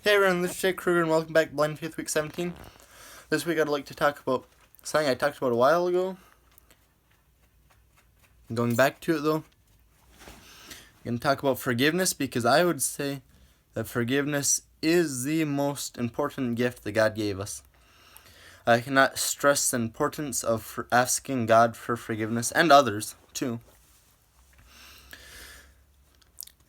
Hey everyone, this is Jake Kruger and welcome back to Blind Faith Week 17. This week I'd like to talk about something I talked about a while ago. Going back to it though, I'm going to talk about forgiveness because I would say that forgiveness is the most important gift that God gave us. I cannot stress the importance of asking God for forgiveness and others too.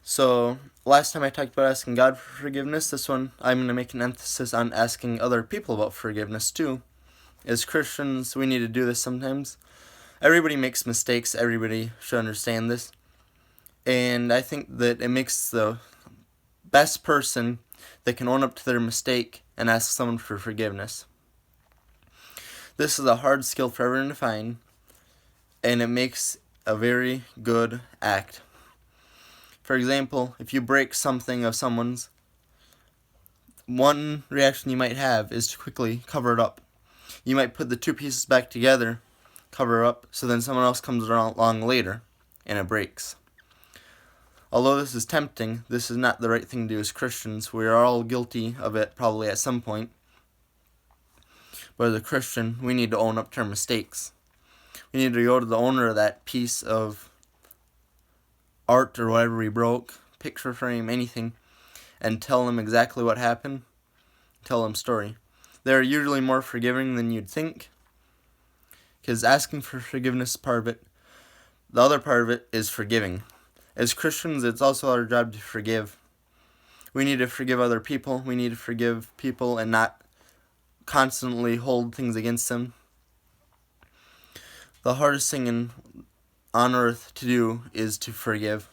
So, last time I talked about asking God for forgiveness, this one I'm going to make an emphasis on asking other people about forgiveness too. As Christians, we need to do this sometimes. Everybody makes mistakes, everybody should understand this. And I think that it makes the best person that can own up to their mistake and ask someone for forgiveness. This is a hard skill for everyone to find, and it makes a very good act. For example, if you break something of someone's, one reaction you might have is to quickly cover it up. You might put the two pieces back together, cover it up, so then someone else comes along later, and it breaks. Although this is tempting, this is not the right thing to do as Christians. We are all guilty of it probably at some point. But as a Christian, we need to own up to our mistakes. We need to go to the owner of that piece of art or whatever we broke, picture frame, anything, and tell them exactly what happened. Tell them story. They're usually more forgiving than you'd think, because asking for forgiveness is part of it. The other part of it is forgiving. As Christians, it's also our job to forgive. We need to forgive other people. We need to forgive people and not constantly hold things against them. The hardest thing on earth to do is to forgive.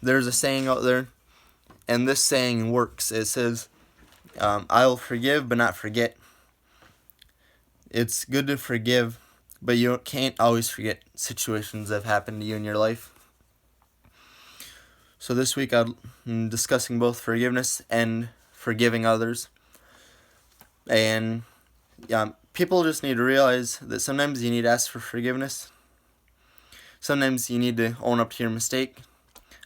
There's a saying out there, and this saying works. It says, I'll forgive but not forget. It's good to forgive, but you can't always forget situations that have happened to you in your life. So this week I'm discussing both forgiveness and forgiving others. And people just need to realize that sometimes you need to ask for forgiveness. Sometimes you need to own up to your mistake.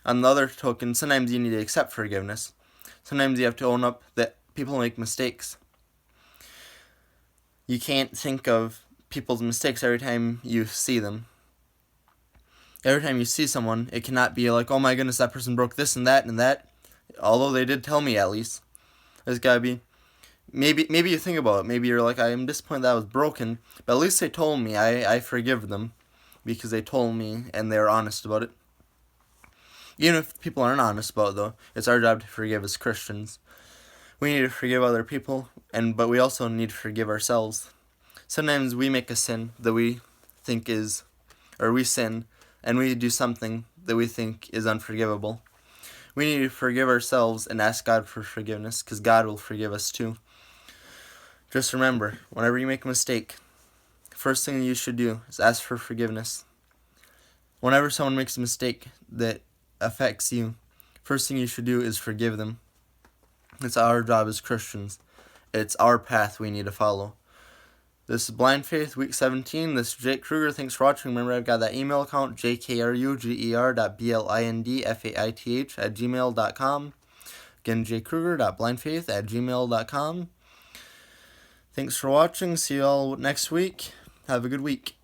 On the other token, sometimes you need to accept forgiveness. Sometimes you have to own up that people make mistakes. You can't think of people's mistakes every time you see them. Every time you see someone, it cannot be like, oh my goodness, that person broke this and that, although they did tell me at least. There's gotta be, maybe you think about it, maybe you're like, I'm disappointed that I was broken, but at least they told me. I forgive them because they told me and they were honest about it. Even if people aren't honest about it though, it's our job to forgive as Christians. We need to forgive other people, but we also need to forgive ourselves. Sometimes we make a sin that we think is, or we sin, and we do something that we think is unforgivable. We need to forgive ourselves and ask God for forgiveness, because God will forgive us too. Just remember, whenever you make a mistake, the first thing you should do is ask for forgiveness. Whenever someone makes a mistake that affects you, first thing you should do is forgive them. It's our job as Christians. It's our path we need to follow. This is Blind Faith, Week 17. This is Jake Kruger. Thanks for watching. Remember, I've got that email account, jkruger.blindfaith@gmail.com. Again, jkruger.blindfaith@gmail.com. Thanks for watching. See you all next week. Have a good week.